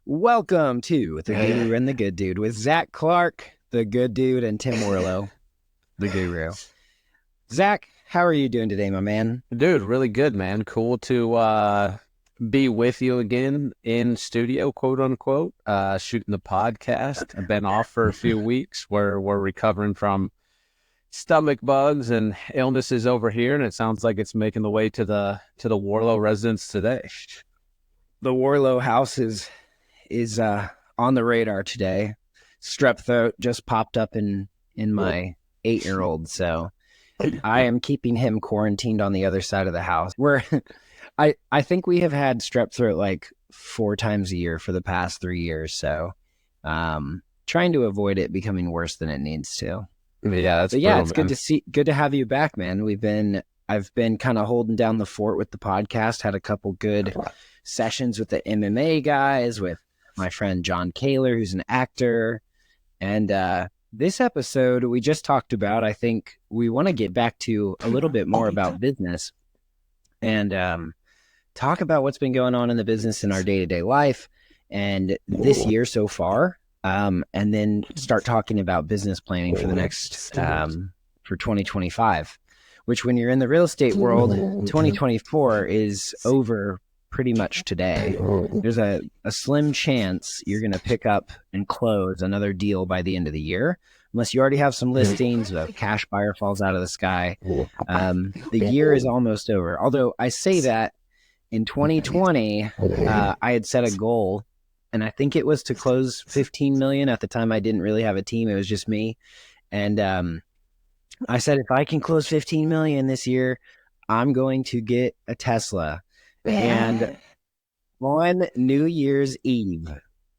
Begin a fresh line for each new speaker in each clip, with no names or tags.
Welcome to The Guru and the Good Dude with Zach Clark, the Good Dude, and Tim Warlow, the Guru. Zach, how are you doing today, my man?
Dude, really good, man. Cool to be with you again in studio, quote unquote, shooting the podcast. I've been off for a few weeks where we're recovering from stomach bugs and illnesses over here, and it sounds like it's making the way to the Warlow residence today.
The Warlow house is on the radar today. Strep throat just popped up in my 8-year-old, so I am keeping him quarantined on the other side of the house. I think we have had strep throat like 4 times a year for the past 3 years, so trying to avoid it becoming worse than it needs to.
Yeah, that's
but yeah,
brutal,
it's good to have you back, man. I've been kind of holding down the fort with the podcast, had a couple good sessions with the MMA guys, with my friend John Kaler, who's an actor. And this episode we just talked about, I think we want to get back to a little bit more about business and talk about what's been going on in the business in our day-to-day life and this year so far. And then start talking about business planning for the next, for 2025, which when you're in the real estate world, 2024 is over pretty much today. There's a slim chance you're going to pick up and close another deal by the end of the year, unless you already have some listings, a cash buyer falls out of the sky. The year is almost over. Although I say that in 2020, I had set a goal, and I think it was to close 15 million. At the time, I didn't really have a team. It was just me. And I said, if I can close 15 million this year, I'm going to get a Tesla. And on New Year's Eve,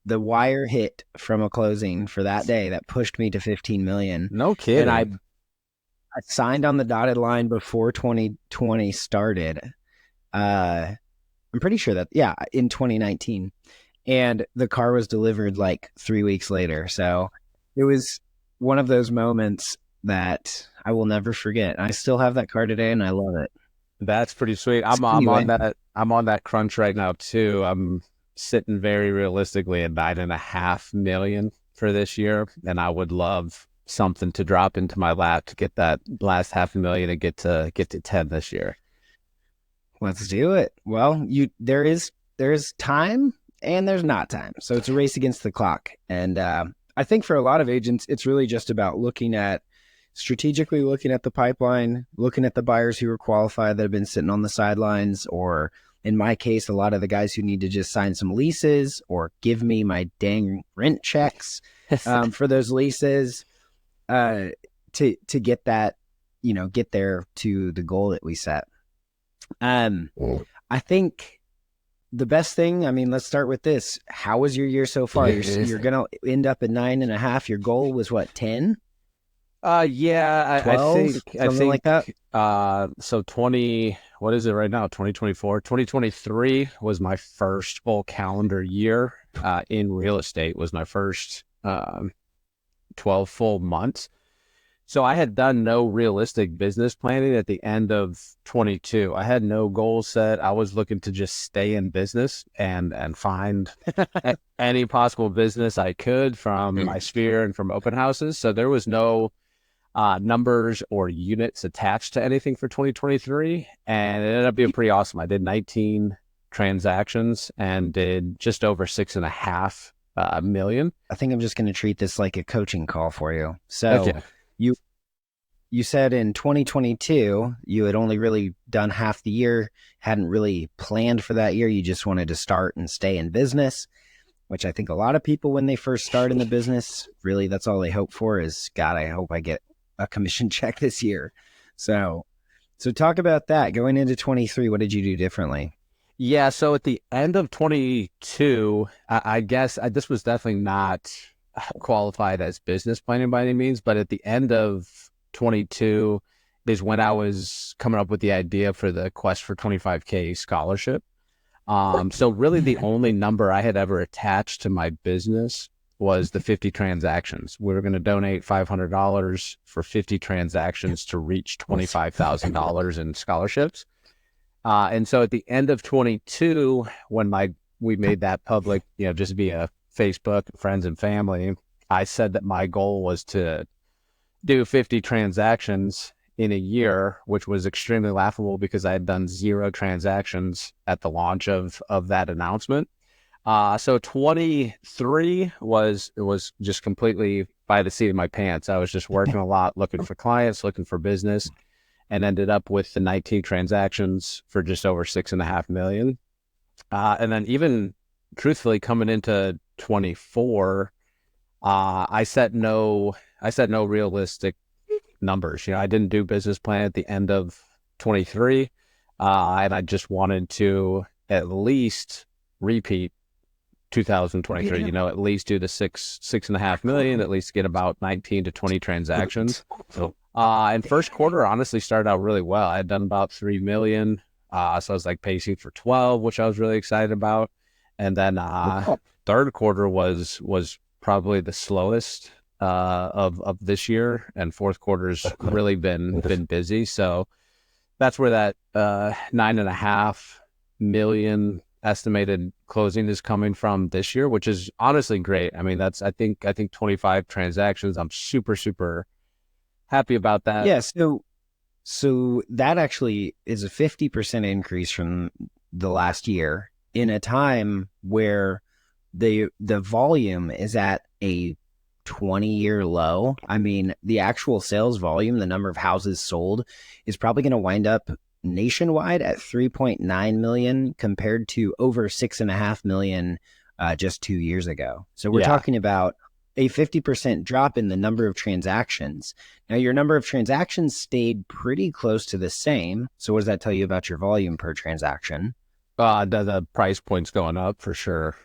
the wire hit from a closing for that day that pushed me to 15 million.
No kidding.
And I signed on the dotted line before 2020 started. I'm pretty sure that, in 2019. And the car was delivered like 3 weeks later. So it was one of those moments that I will never forget. I still have that car today, and I love it.
That's pretty sweet. I'm on that crunch right now too. I'm sitting very realistically at 9.5 million for this year, and I would love something to drop into my lap to get that last 500,000 and get to 10 this year.
Let's do it. Well, there is time and there's not time, so it's a race against the clock. And I think for a lot of agents, it's really just about strategically looking at the pipeline, looking at the buyers who are qualified that have been sitting on the sidelines, or in my case, a lot of the guys who need to just sign some leases or give me my dang rent checks for those leases to get that, get there to the goal that we set. I think the best thing, let's start with this. How was your year so far? You're going to end up at 9.5. Your goal was what, 10?
Yeah,
12,
I think
something like that.
So what is it right now? 2024, 2023 was my first full calendar year in real estate. Was my first 12 full months. So I had done no realistic business planning at the end of 22. I had no goals set. I was looking to just stay in business and find any possible business I could from my sphere and from open houses. So there was no numbers or units attached to anything for 2023, and it ended up being pretty awesome. I did 19 transactions and did just over 6.5 million.
I think I'm just going to treat this like a coaching call for you. So okay. You said in 2022 you had only really done half the year, hadn't really planned for that year. You just wanted to start and stay in business, which I think a lot of people, when they first start in the business, really that's all they hope for is, God, I hope I get a commission check this year. So talk about that. Going into 23, what did you do differently?
Yeah, so at the end of 22, I guess this was definitely not qualified as business planning by any means, but at the end of 22 is when I was coming up with the idea for the Quest for 25K scholarship. So really the only number I had ever attached to my business was the 50 transactions. We were going to donate $500 for 50 transactions to reach $25,000 in scholarships. And so at the end of 22, when my we made that public, just via Facebook, friends and family, I said that my goal was to do 50 transactions in a year, which was extremely laughable because I had done 0 transactions at the launch of that announcement. So 23 was just completely by the seat of my pants. I was just working a lot, looking for clients, looking for business, and ended up with the 19 transactions for just over 6.5 million. And then even truthfully coming into 24, I set no realistic numbers. I didn't do business plan at the end of 23. And I just wanted to at least repeat 2023, at least do the 6.5 million, at least get about 19 to 20 transactions. And first quarter honestly started out really well. I had done about 3 million. So I was like pacing for 12, which I was really excited about. And then third quarter was probably the slowest of this year, and fourth quarter's really been busy. So that's where that 9.5 million estimated closing is coming from this year, which is honestly great. I mean, I think 25 transactions. I'm super, super happy about that.
Yeah. So that actually is a 50% increase from the last year in a time where the volume is at a 20-year low. I mean, the actual sales volume, the number of houses sold, is probably going to wind up nationwide at 3.9 million compared to over 6.5 million just 2 years ago. So we're talking about a 50% drop in the number of transactions. Now, your number of transactions stayed pretty close to the same. So what does that tell you about your volume per transaction?
The price point's going up for sure.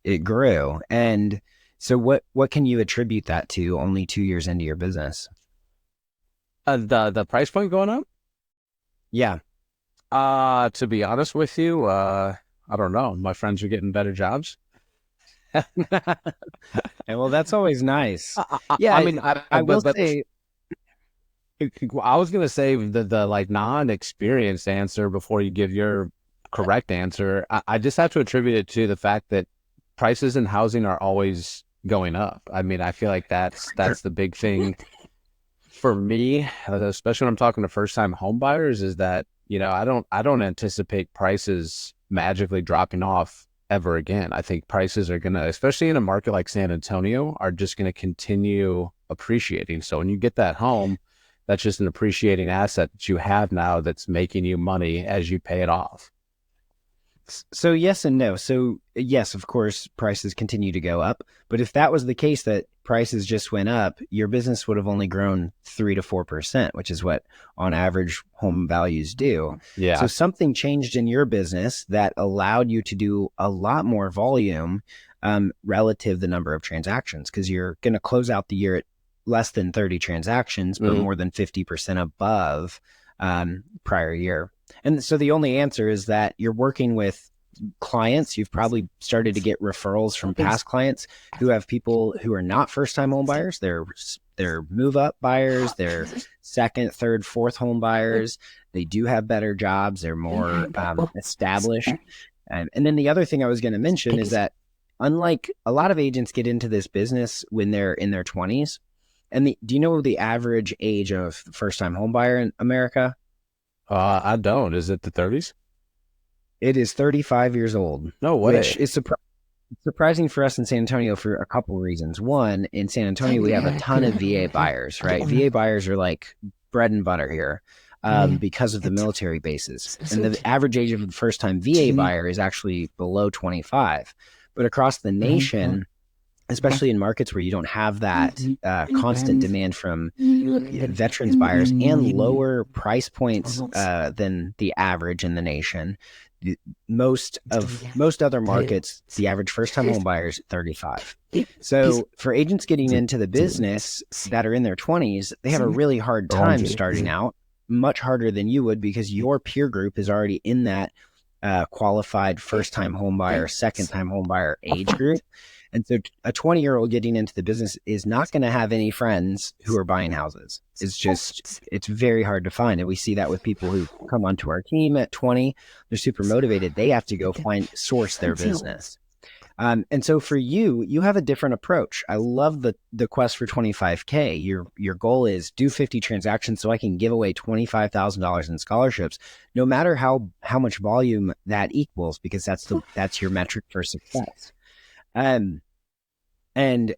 It grew. And so what can you attribute that to only 2 years into your business?
The price point going up?
Yeah.
To be honest with you, I don't know. My friends are getting better jobs.
Well, that's always nice.
Yeah, I mean, I will say, I was gonna say the like non-experienced answer before you give your correct answer. I just have to attribute it to the fact that prices in housing are always going up. I mean, I feel like that's the big thing for me, especially when I'm talking to first-time home buyers, is that I don't anticipate prices magically dropping off ever again. I think prices are gonna, especially in a market like San Antonio, are just gonna continue appreciating. So when you get that home, that's just an appreciating asset that you have now that's making you money as you pay it off.
So yes and no. So yes, of course, prices continue to go up. But if that was the case, that prices just went up, your business would have only grown 3 to 4%, which is what on average home values do.
Yeah.
So something changed in your business that allowed you to do a lot more volume relative to the number of transactions, because you're going to close out the year at less than 30 transactions, but more than 50% above prior year. And so the only answer is that you're working with clients. You've probably started to get referrals from past clients who have people who are not first-time home buyers. They're move-up buyers. They're second, third, fourth home buyers. They do have better jobs. They're more established. And then the other thing I was going to mention is that unlike a lot of agents get into this business when they're in their 20s, and do you know the average age of first-time home buyer in America?
I don't. Is it the 30s?
It is 35 years old.
No way.
Which is surprising for us in San Antonio for a couple of reasons. One, in San Antonio, we have a ton of VA buyers, right? VA buyers are like bread and butter here because of the military bases. And the average age of a first-time VA buyer is actually below 25. But across the nation, especially in markets where you don't have that constant demand from veterans buyers and lower price points than the average in the nation, most other markets, the average first-time home buyer is 35. So for agents getting into the business that are in their 20s, they have a really hard time starting out, much harder than you would, because your peer group is already in that qualified first-time home buyer, second-time home buyer age group. And so a 20-year-old getting into the business is not going to have any friends who are buying houses. It's very hard to find. And we see that with people who come onto our team at 20, they're super motivated. They have to go source their business. And so for you, you have a different approach. I love the quest for 25K. Your goal is do 50 transactions so I can give away $25,000 in scholarships, no matter how much volume that equals, because that's your metric for success. And do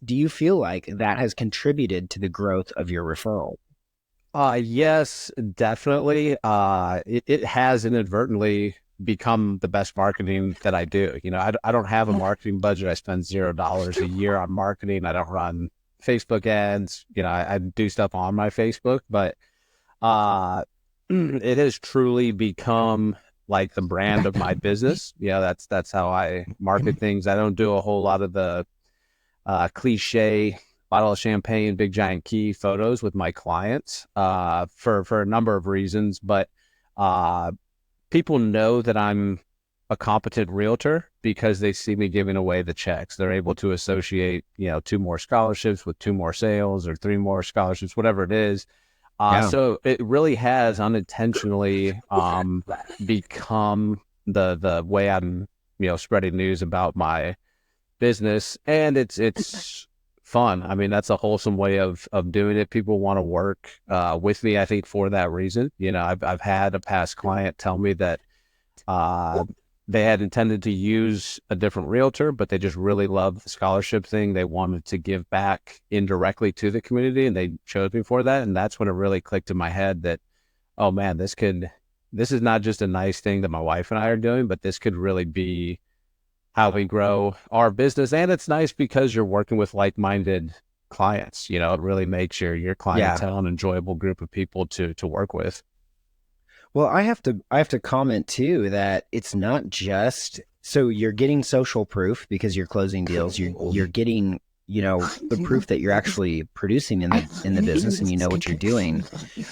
you feel like that has contributed to the growth of your referral?
Yes, definitely. It has inadvertently become the best marketing that I do. I don't have a marketing budget. I spend $0 a year on marketing. I don't run Facebook ads. I do stuff on my Facebook, but it has truly become like the brand of my business. That's how I market things. I don't do a whole lot of the cliche bottle of champagne, big giant key photos with my clients for a number of reasons, but people know that I'm a competent realtor because they see me giving away the checks. They're able to associate, 2 more scholarships with 2 more sales or 3 more scholarships, whatever it is. So it really has unintentionally become the way I'm, spreading news about my business, and it's fun. I mean, that's a wholesome way of doing it. People want to work with me, I think, for that reason. I've had a past client tell me that they had intended to use a different realtor, but they just really loved the scholarship thing. They wanted to give back indirectly to the community, and they chose me for that. And that's when it really clicked in my head that, oh man, this is not just a nice thing that my wife and I are doing, but this could really be how we grow our business. And it's nice because you're working with like-minded clients. It really makes your clientele an enjoyable group of people to work with.
Well, I have to comment too that it's not just, so you're getting social proof because you're closing deals. You're getting, the proof that you're actually producing in the business and you know what you're doing.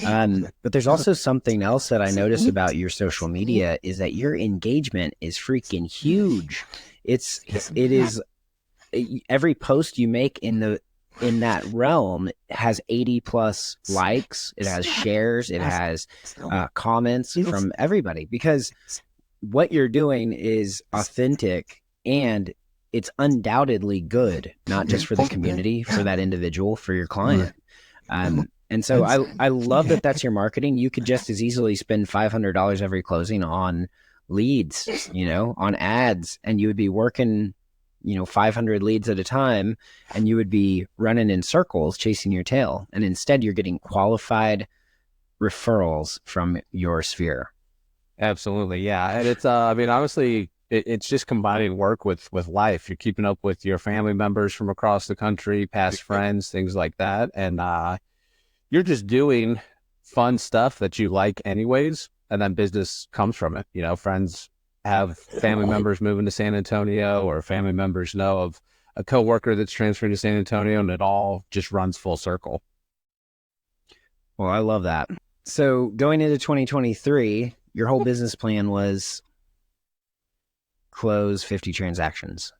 But there's also something else that I noticed about your social media is that your engagement is freaking huge. It is every post you make in that realm has 80 plus likes. It has shares. It has comments from everybody, because what you're doing is authentic and it's undoubtedly good, not just for the community, for that individual, for your client. And so I love that that's your marketing. You could just as easily spend $500 every closing on leads, on ads, and you would be working, 500 leads at a time, and you would be running in circles chasing your tail. And instead you're getting qualified referrals from your sphere.
Absolutely. Yeah. And it's, honestly, it's just combining work with life. You're keeping up with your family members from across the country, past friends, things like that. And you're just doing fun stuff that you like anyways. And then business comes from it. Friends have family members moving to San Antonio, or family members know of a coworker that's transferring to San Antonio, and it all just runs full circle.
Well, I love that. So going into 2023, your whole business plan was close 50 transactions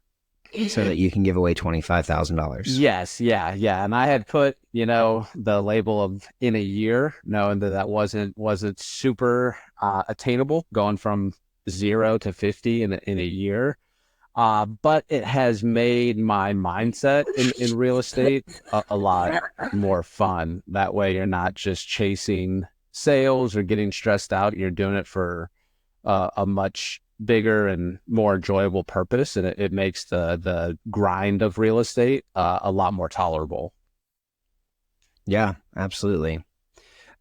so that you can give away $25,000.
Yes. Yeah. And I had put, the label of in a year, knowing that wasn't super attainable, going from 0 to 50 in a year. But it has made my mindset in real estate a lot more fun. That way you're not just chasing sales or getting stressed out. You're doing it for a much bigger and more enjoyable purpose, and it makes the grind of real estate a lot more tolerable.
Yeah, absolutely.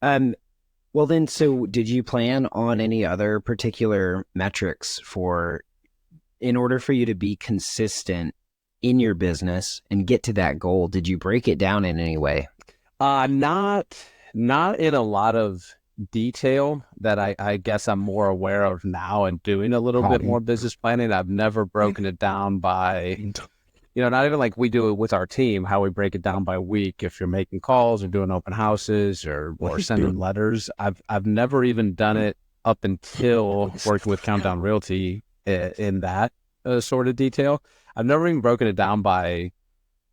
Well then, so did you plan on any other particular metrics in order for you to be consistent in your business and get to that goal? Did you break it down in any way?
Not in a lot of detail that I guess I'm more aware of now and doing a little bit more business planning. I've never broken it down by, not even like we do it with our team, how we break it down by week. If you're making calls or doing open houses or sending letters, I've never even done it up until working with Countdown Realty in that. sort of detail. I've never even broken it down by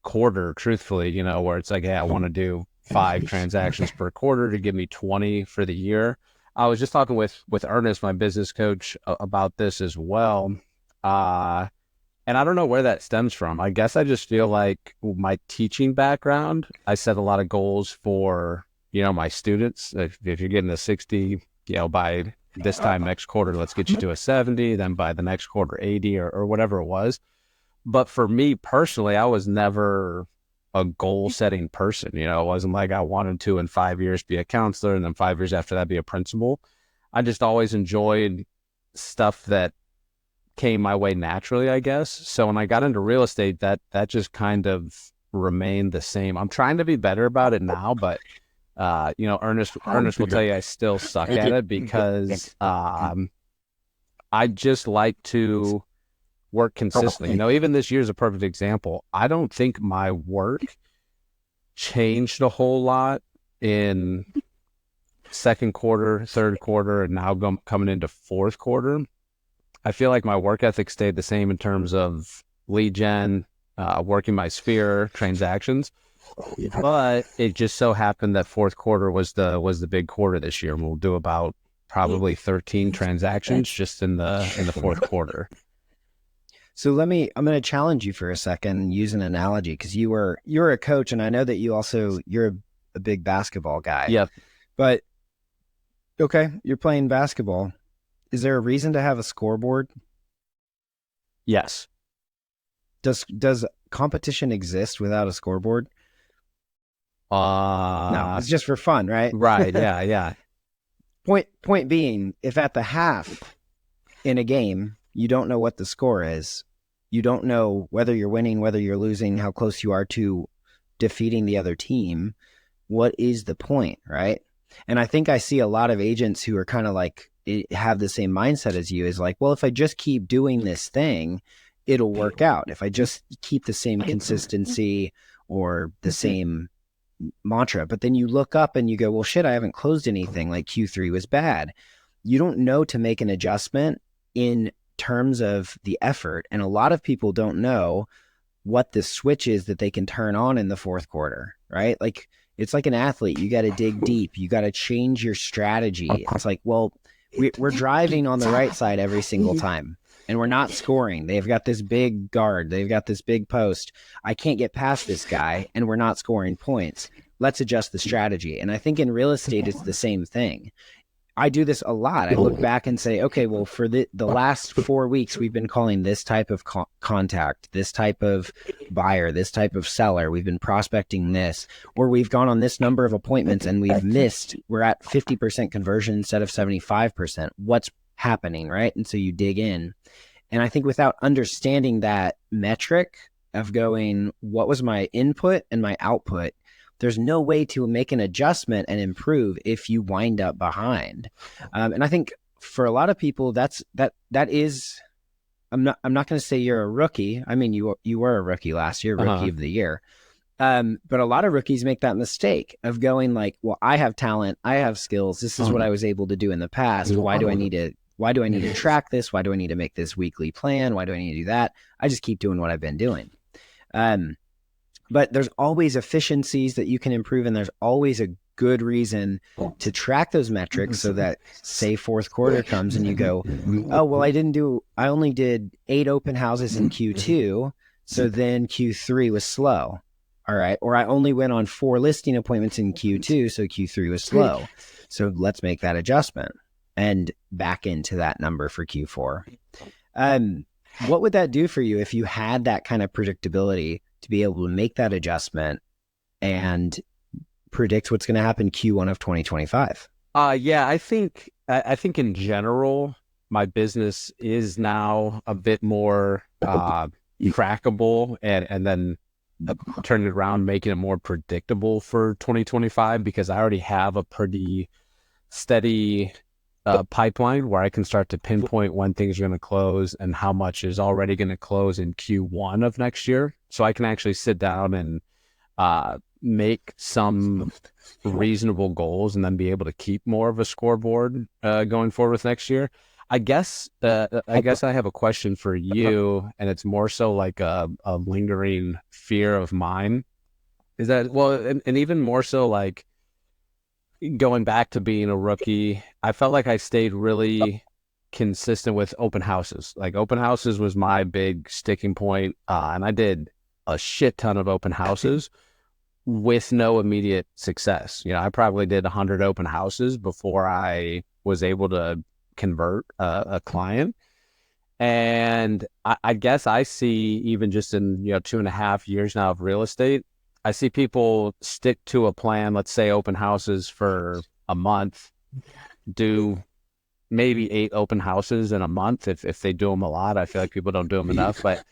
quarter, truthfully, where it's like, hey, I want to do 5 transactions per quarter to give me 20 for the year. I was just talking with Ernest, my business coach, about this as well. And I don't know where that stems from. I guess I just feel like my teaching background, I set a lot of goals for, my students. If you're getting a 60, by this time next quarter, let's get you to a 70, then by the next quarter, 80 or whatever it was. But for me personally, I was never a goal setting person. It wasn't like I wanted to in 5 years be a counselor and then 5 years after that be a principal. I just always enjoyed stuff that came my way naturally, I guess. So when I got into real estate, that just kind of remained the same. I'm trying to be better about it now, but Ernest will tell you I still suck at it because I just like to work consistently. Even this year is a perfect example. I don't think my work changed a whole lot in second quarter, third quarter, and now coming into fourth quarter. I feel like my work ethic stayed the same in terms of lead gen, working my sphere, transactions. But it just so happened that fourth quarter was the big quarter this year. We'll do about probably 13 transactions just in the fourth quarter.
So I'm going to challenge you for a second and use an analogy, because you're a coach, and I know that you're a big basketball guy.
Yep.
But okay, you're playing basketball. Is there a reason to have a scoreboard?
Yes.
Does competition exist without a scoreboard? No, it's just for fun, right?
Right. Yeah.
Point being, if at the half in a game, you don't know what the score is, you don't know whether you're winning, whether you're losing, how close you are to defeating the other team, what is the point, right? And I think I see a lot of agents who are kind of like, have the same mindset as you, is like, well, if I just keep doing this thing, it'll work out. If I just keep the same consistency or the same mantra. But then you look up and you go, well, shit, I haven't closed anything. Like Q3 was bad. You don't know to make an adjustment in terms of the effort. And a lot of people don't know what the switch is that they can turn on in the fourth quarter, right? Like, it's like an athlete. You got to dig deep. You got to change your strategy. It's like, well, we're driving on the right side every single time, and we're not scoring. They've got this big guard. They've got this big post. I can't get past this guy, and we're not scoring points. Let's adjust the strategy. And I think in real estate, it's the same thing. I do this a lot. I look back and say, okay, well, for the last 4 weeks, we've been calling this type of contact, this type of buyer, this type of seller. We've been prospecting this, or we've gone on this number of appointments and we've missed. We're at 50% conversion instead of 75%. What's happening, right? And so you dig in. And I think without understanding that metric of going, what was my input and my output, there's no way to make an adjustment and improve if you wind up behind. And I think for a lot of people, that is, I'm not going to say you're a rookie. I mean, you were a rookie last year, rookie of the year. But a lot of rookies make that mistake of going like, well, I have talent, I have skills. This is what I was able to do in the past. Why do I need to track this? Why do I need to make this weekly plan? Why do I need to do that? I just keep doing what I've been doing. But there's always efficiencies that you can improve, and there's always a good reason to track those metrics so that, say, fourth quarter comes and you go, oh, well, I only did 8 open houses in Q2, so then Q3 was slow. All right. Or I only went on 4 listing appointments in Q2, so Q3 was slow. So let's make that adjustment and back into that number for Q4. What would that do for you if you had that kind of predictability to be able to make that adjustment and predict what's going to happen Q1 of 2025?
Yeah, I think in general, my business is now a bit more trackable and then turning it around, making it more predictable for 2025, because I already have a pretty steady pipeline where I can start to pinpoint when things are going to close and how much is already going to close in Q1 of next year. So I can actually sit down and make some reasonable goals and then be able to keep more of a scoreboard going forward with next year. I guess I have a question for you, and it's more so like a lingering fear of mine. Is that well, and even more so like going back to being a rookie, I felt like I stayed really consistent with open houses. Like open houses was my big sticking point, and I did a shit ton of open houses with no immediate success. You know, I probably did 100 open houses before I was able to convert a client. And I guess I see even just in, 2.5 years now of real estate, I see people stick to a plan, let's say open houses for a month, do maybe 8 open houses in a month. If they do them a lot, I feel like people don't do them enough, but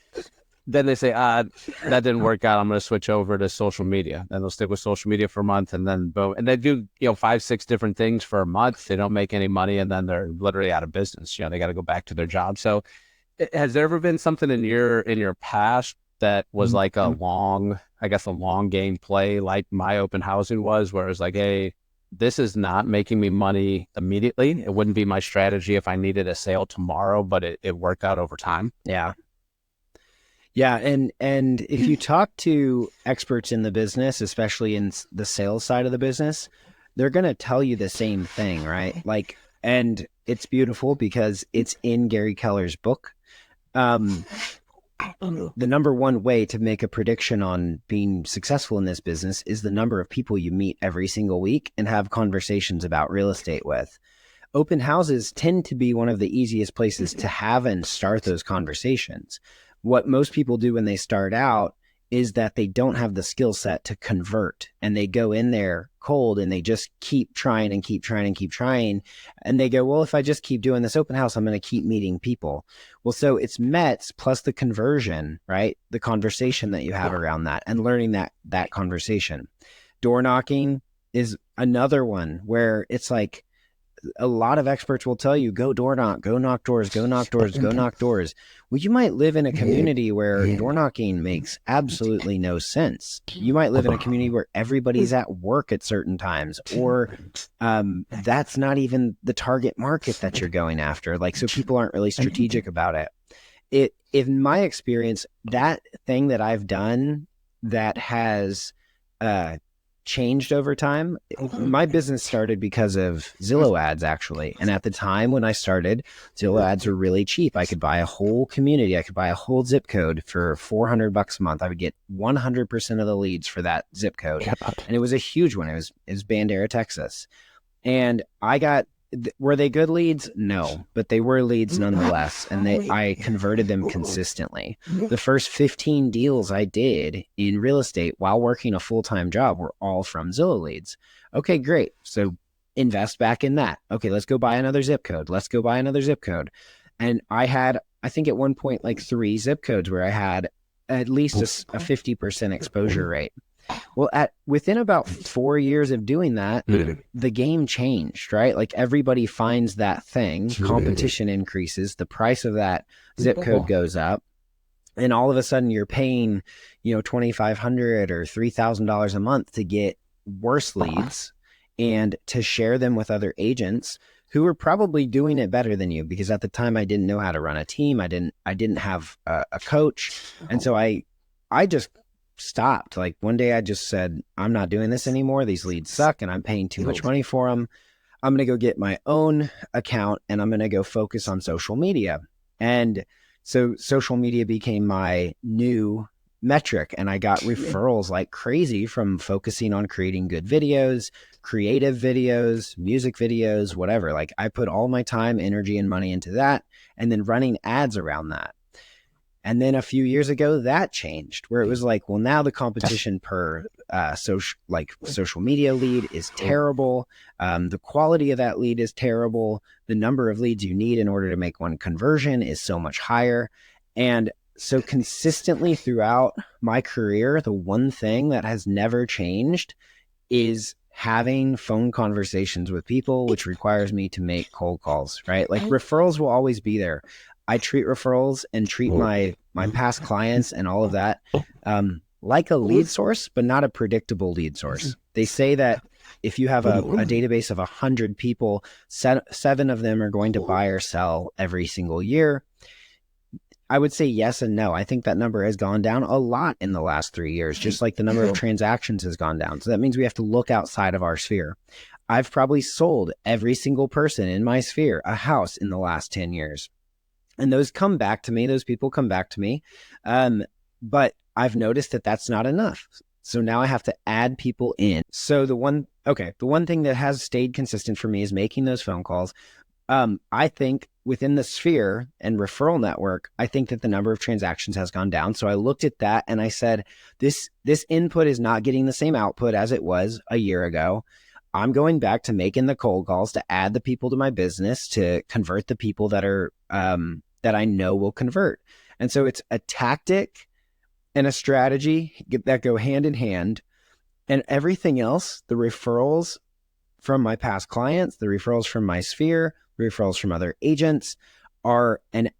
then they say, that didn't work out. I'm going to switch over to social media. And they'll stick with social media for a month and then boom. And they do, 5, 6 different things for a month. They don't make any money and then they're literally out of business. They got to go back to their job. So has there ever been something in your past that was like a long game play like my open housing was, where it was like, hey, this is not making me money immediately. It wouldn't be my strategy if I needed a sale tomorrow, but it worked out over time.
Yeah. Yeah, and if you talk to experts in the business, especially in the sales side of the business, they're going to tell you the same thing, right? Like, and it's beautiful because it's in Gary Keller's book. The number one way to make a prediction on being successful in this business is the number of people you meet every single week and have conversations about real estate with. Open houses tend to be one of the easiest places to have and start those conversations. What most people do when they start out is that they don't have the skill set to convert, and they go in there cold and they just keep trying and keep trying and keep trying. And they go, well, if I just keep doing this open house, I'm going to keep meeting people. Well, so it's METs plus the conversion, right? The conversation that you have around that and learning that conversation. Door knocking is another one where it's like, a lot of experts will tell you, go door knock, go knock doors, go knock doors, go knock doors. Well, you might live in a community where door knocking makes absolutely no sense. You might live in a community where everybody's at work at certain times, or that's not even the target market that you're going after. Like, so people aren't really strategic about it. In my experience, that thing that I've done that has changed over time. My business started because of Zillow ads, actually. And at the time when I started, Zillow ads were really cheap. I could buy a whole community. I could buy a whole zip code for $400 a month. I would get 100% of the leads for that zip code. And it was a huge one. It was Bandera, Texas. And were they good leads? No, but they were leads nonetheless. And I converted them consistently. The first 15 deals I did in real estate while working a full-time job were all from Zillow leads. Okay, great. So invest back in that. Okay, let's go buy another zip code. Let's go buy another zip code. And I had, I think at one point, like 3 zip codes where I had at least a 50% exposure rate. Well, within about 4 years of doing that, the game changed, right? Like everybody finds that thing, competition increases, the price of that zip code goes up, and all of a sudden you're paying, $2,500 or $3,000 a month to get worse leads and to share them with other agents who were probably doing it better than you, because at the time I didn't know how to run a team. I didn't have a coach. And so I just stopped. Like one day I just said, I'm not doing this anymore. These leads suck and I'm paying too much money for them. I'm going to go get my own account and I'm going to go focus on social media. And so social media became my new metric, and I got referrals like crazy from focusing on creating good videos, creative videos, music videos, whatever. Like I put all my time, energy, and money into that, and then running ads around that. And then a few years ago, that changed, where it was like, well, now the competition per social media lead is terrible. The quality of that lead is terrible. The number of leads you need in order to make one conversion is so much higher. And so consistently throughout my career, the one thing that has never changed is having phone conversations with people, which requires me to make cold calls, right? Like referrals will always be there. I treat referrals and treat my past clients and all of that like a lead source, but not a predictable lead source. They say that if you have a database of 100 people, seven of them are going to buy or sell every single year. I would say yes and no. I think that number has gone down a lot in the last 3 years, just like the number of transactions has gone down. So that means we have to look outside of our sphere. I've probably sold every single person in my sphere a house in the last 10 years. And those come back to me. Those people come back to me. But I've noticed that that's not enough. So now I have to add people in. So the one thing that has stayed consistent for me is making those phone calls. I think within the sphere and referral network, I think that the number of transactions has gone down. So I looked at that and I said, this input is not getting the same output as it was a year ago. I'm going back to making the cold calls to add the people to my business, to convert the people that are that I know will convert. And so it's a tactic and a strategy that go hand in hand, and everything else, the referrals from my past clients, the referrals from my sphere, the referrals from other agents, are an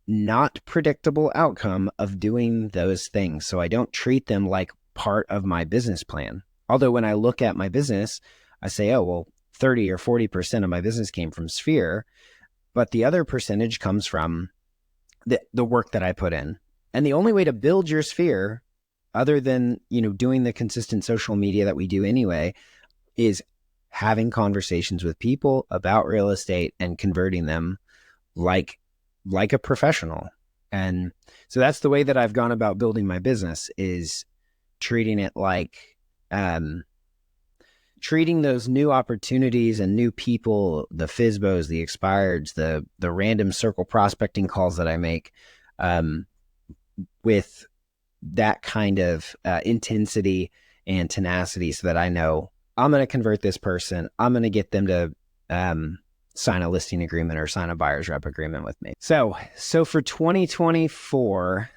not predictable outcome of doing those things. So I don't treat them like part of my business plan. Although when I look at my business, I say, oh, well, 30 or 40% of my business came from sphere, but the other percentage comes from the work that I put in. And the only way to build your sphere, other than, doing the consistent social media that we do anyway, is having conversations with people about real estate and converting them like a professional. And so that's the way that I've gone about building my business, is treating it like treating those new opportunities and new people, the FSBOs, the expireds, the random circle prospecting calls that I make, with that kind of intensity and tenacity, so that I know I'm going to convert this person. I'm going to get them to sign a listing agreement or sign a buyer's rep agreement with me. So for 2024,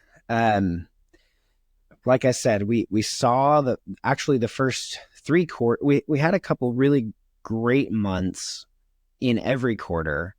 like I said, we saw the first 3 quarters, we had a couple really great months in every quarter.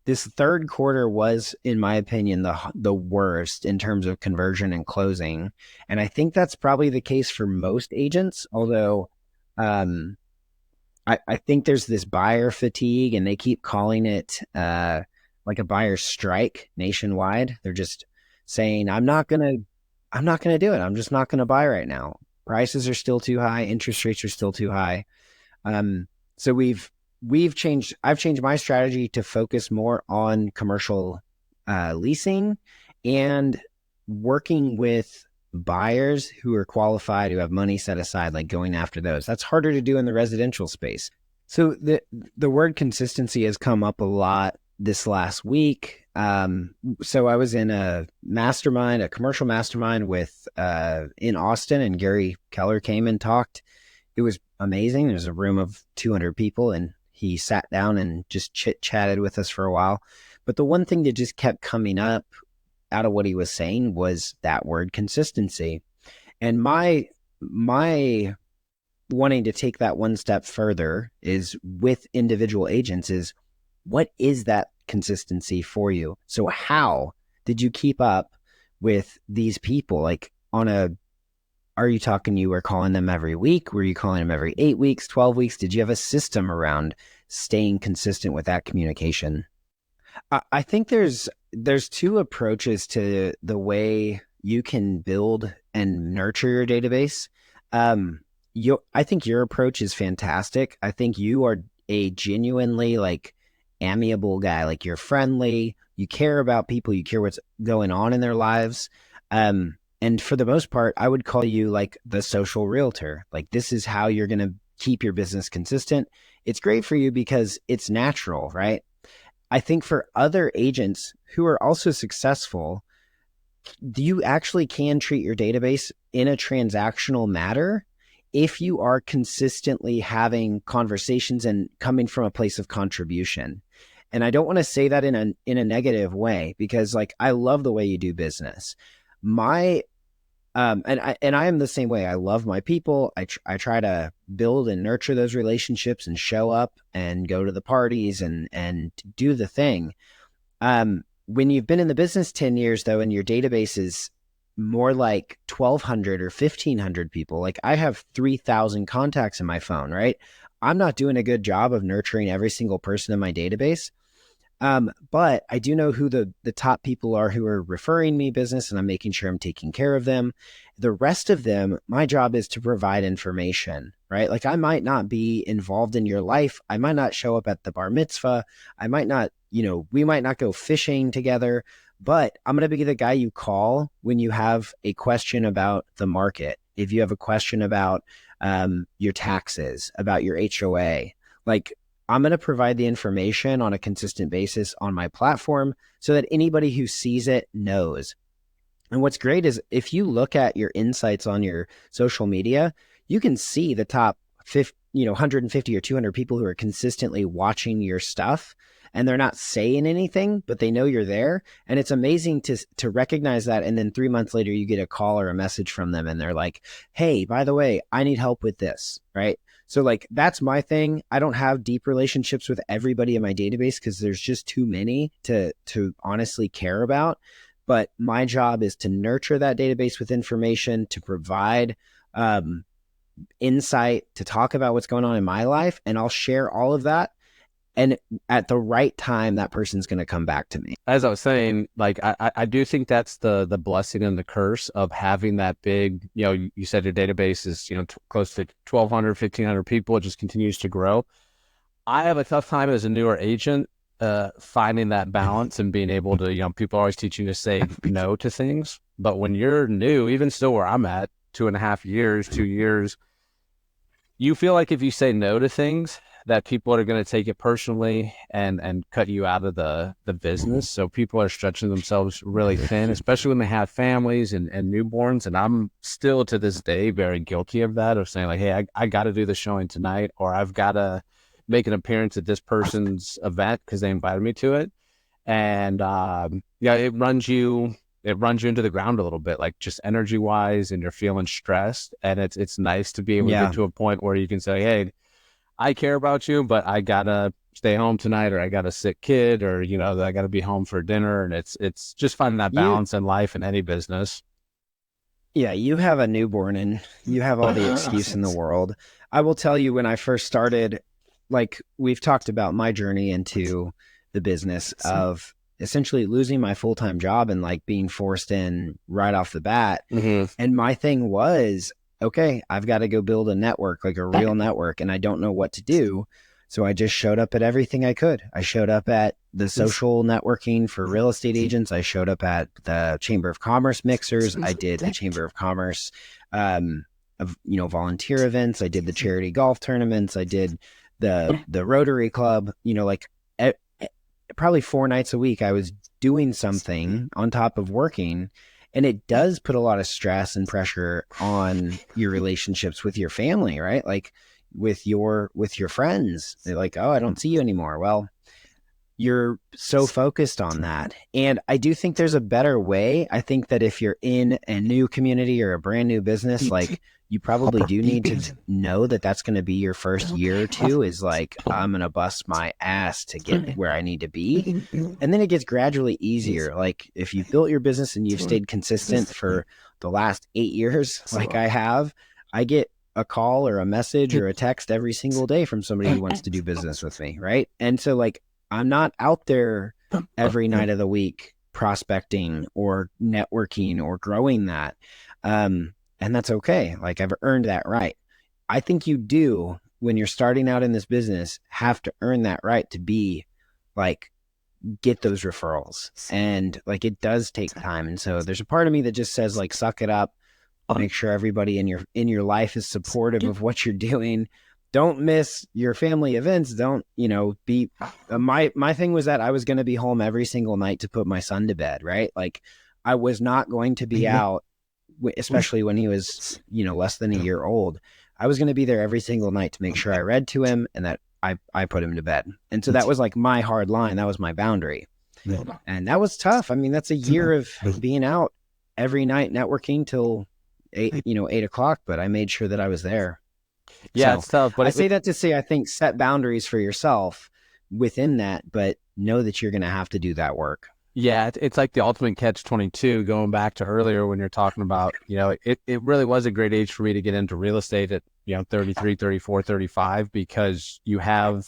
This third quarter was, in my opinion, the worst in terms of conversion and closing. And I think that's probably the case for most agents, although I think there's this buyer fatigue, and they keep calling it like a buyer strike nationwide. They're just saying, I'm not going to do it. I'm just not going to buy right now. Prices are still too high. Interest rates are still too high. So I've changed my strategy to focus more on commercial leasing and working with buyers who are qualified, who have money set aside, like going after those. That's harder to do in the residential space. So the word consistency has come up a lot this last week. So I was in a commercial mastermind with in Austin, and Gary Keller came and talked. It was amazing. There's a room of 200 people, and he sat down and just chit-chatted with us for a while. But the one thing that just kept coming up out of what he was saying was that word consistency. And my wanting to take that one step further is with individual agents is, what is that consistency for you? So how did you keep up with these people? Like are you talking, you were calling them every week? Were you calling them every 8 weeks, 12 weeks? Did you have a system around staying consistent with that communication? I think there's 2 approaches to the way you can build and nurture your database. I think your approach is fantastic. I think you are a genuinely amiable guy. Like, you're friendly, you care about people, you care what's going on in their lives. And for the most part, I would call you like the social realtor. Like, this is how you're going to keep your business consistent. It's great for you because it's natural, right? I think for other agents who are also successful, you actually can treat your database in a transactional matter if you are consistently having conversations and coming from a place of contribution. And I don't want to say that in a negative way, because I love the way you do business. And I am the same way. I love my people. I try to build and nurture those relationships and show up and go to the parties and do the thing. When you've been in the business 10 years though, and your database is more like 1,200 or 1,500 people. Like I have 3,000 contacts in my phone, right? I'm not doing a good job of nurturing every single person in my database. But I do know who the top people are who are referring me business, and I'm making sure I'm taking care of them. The rest of them, my job is to provide information, right? Like I might not be involved in your life. I might not show up at the bar mitzvah. I might not, we might not go fishing together, but I'm going to be the guy you call when you have a question about the market. If you have a question about your taxes, about your HOA, like I'm going to provide the information on a consistent basis on my platform so that anybody who sees it knows. And what's great is if you look at your insights on your social media, you can see the top 50, 150 or 200 people who are consistently watching your stuff, and they're not saying anything, but they know you're there. And it's amazing to recognize that. And then 3 months later, you get a call or a message from them and they're like, hey, by the way, I need help with this, right? So like, that's my thing. I don't have deep relationships with everybody in my database because there's just too many to honestly care about. But my job is to nurture that database with information, to provide insight, to talk about what's going on in my life. And I'll share all of that. And at the right time, that person's going to come back to me.
As I was saying, like, I do think that's the blessing and the curse of having that big, you said your database is, close to 1,200, 1,500 people. It just continues to grow. I have a tough time as a newer agent finding that balance and being able to, people always teach you to say no to things. But when you're new, even still where I'm at, 2.5 years, 2 years, you feel like if you say no to things, that people are going to take it personally and cut you out of the business. So people are stretching themselves really thin, especially when they have families and newborns. And I'm still to this day very guilty of that, of saying like, hey, I got to do the showing tonight, or I've got to make an appearance at this person's event because they invited me to it. And it runs you into the ground a little bit, like just energy wise, and you're feeling stressed. And it's nice to be able to get to a point where you can say, hey, I care about you, but I gotta stay home tonight, or I got a sick kid, or, I gotta be home for dinner. And it's just finding that balance in life in any business.
Yeah, you have a newborn and you have all the excuse in the world. I will tell you, when I first started, like we've talked about my journey into the business of essentially losing my full-time job and like being forced in right off the bat. Mm-hmm. And my thing was, okay, I've got to go build a network, like a real network, and I don't know what to do. So I just showed up at everything I could. I showed up at the social networking for real estate agents. I showed up at the Chamber of Commerce mixers. I did the Chamber of Commerce, volunteer events. I did the charity golf tournaments. I did the Rotary Club, probably 4 nights a week. I was doing something on top of working. And it does put a lot of stress and pressure on your relationships with your family, right? Like with your friends. They're like, oh, I don't see you anymore. Well, you're so focused on that. And I do think there's a better way. I think that if you're in a new community or a brand new business, like you probably do need to know that that's going to be your first year or two, is like, I'm going to bust my ass to get where I need to be. And then it gets gradually easier. Like if you've built your business and you've stayed consistent for the last 8 years, like I have, I get a call or a message or a text every single day from somebody who wants to do business with me. Right. And so like, I'm not out there every night of the week prospecting or networking or growing that. And that's okay. Like I've earned that right. I think you do, when you're starting out in this business, have to earn that right to be like, get those referrals. And like, it does take time. And so there's a part of me that just says like, suck it up, make sure everybody in your life is supportive of what you're doing. Don't miss your family events. Don't, be, my thing was that I was going to be home every single night to put my son to bed. Right. Like I was not going to be out, especially when he was, less than a year old. I was going to be there every single night to make sure I read to him and that I put him to bed. And so that was like my hard line. That was my boundary. And that was tough. I mean, that's a year of being out every night networking till 8 o'clock, but I made sure that I was there.
Yeah,
so
it's tough. But
I say that to say, I think set boundaries for yourself within that, but know that you're going to have to do that work.
Yeah, it's like the ultimate catch-22, going back to earlier when you're talking about, it really was a great age for me to get into real estate at, 33, 34, 35, because you have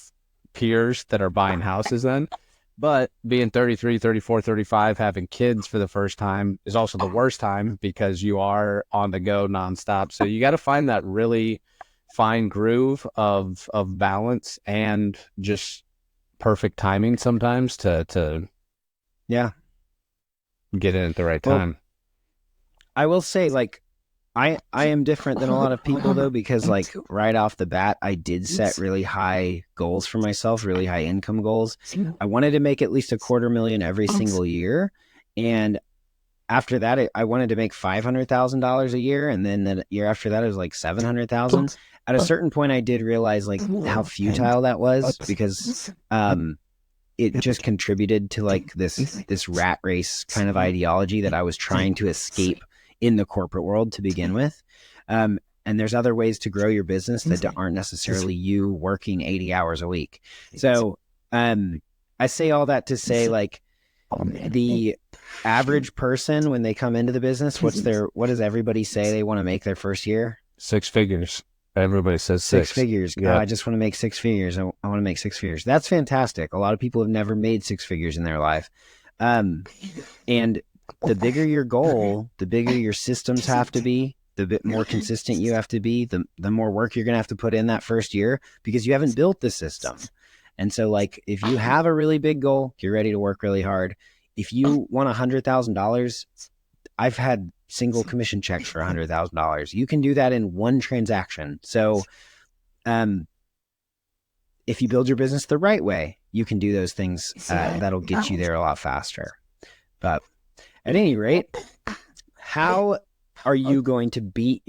peers that are buying houses then. But being 33, 34, 35, having kids for the first time is also the worst time because you are on the go nonstop. So you got to find that really fine groove of balance and just perfect timing sometimes to
Yeah.
get in at the right
Well,
time.
I will say, like, I am different than a lot of people though, because like right off the bat, I did set really high goals for myself, really high income goals. I wanted to make at least $250,000 every single year, and after that, I wanted to make $500,000 a year, and then the year after that, it was like 700,000. At a certain point, I did realize like how futile that was, because it just contributed to like this rat race kind of ideology that I was trying to escape in the corporate world to begin with. And there's other ways to grow your business that aren't necessarily you working 80 hours a week. So I say all that to say, like, the average person, when they come into the business, what does everybody say they want to make their first year?
6 figures. Everybody says
six figures.
Yeah.
I just want to make 6 figures. I want to make 6 figures. That's fantastic. A lot of people have never made 6 figures in their life. And the bigger your goal, the bigger your systems have to be, the bit more consistent you have to be, the more work you're going to have to put in that first year, because you haven't built the system. And so, like, if you have a really big goal, you're ready to work really hard. If you want $100,000, I've had single commission checks for $100,000. You can do that in one transaction. So, if you build your business the right way, you can do those things that'll get you there a lot faster. But at any rate, how are you going to beat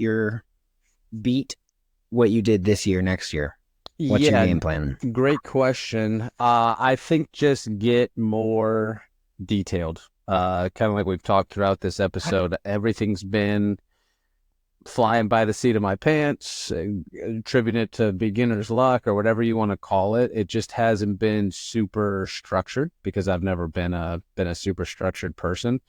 what you did this year, next year? What's your game plan?
Great question. I think just get more detailed. Kind of like we've talked throughout this episode. Everything's been flying by the seat of my pants, attribute it to beginner's luck or whatever you want to call it. It just hasn't been super structured because I've never been a super structured person.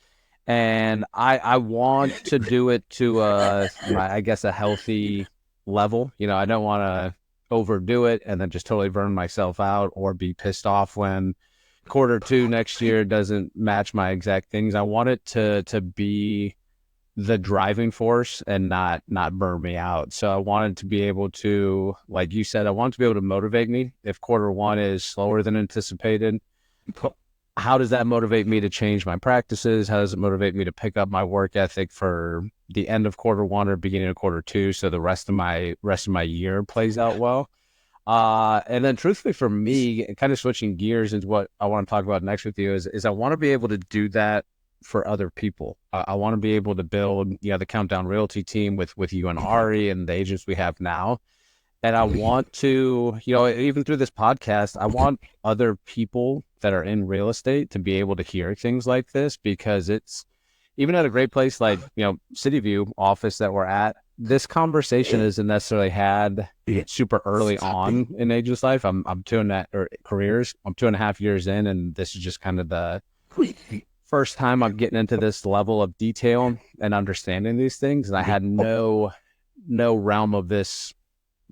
And I want to do it to I guess a healthy level. I don't want to overdo it and then just totally burn myself out or be pissed off when Q2 next year doesn't match my exact things. I want it to be the driving force and not burn me out. So I wanted to be able to, like you said, I want to be able to motivate me. If Q1 is slower than anticipated, how does that motivate me to change my practices? How does it motivate me to pick up my work ethic for the end of Q1 or beginning of Q2, so the rest of my year plays out well? And then truthfully for me, kind of switching gears into what I want to talk about next with you is I want to be able to do that for other people. I want to be able to build, the Countdown Realty team with you and Ari and the agents we have now. And I want to, even through this podcast, I want other people that are in real estate to be able to hear things like this, because it's, even at a great place like, City View office that we're at, this conversation isn't necessarily had super early on in agents' life. I'm 2.5 years in, and this is just kind of the first time I'm getting into this level of detail and understanding these things. And I had no realm of this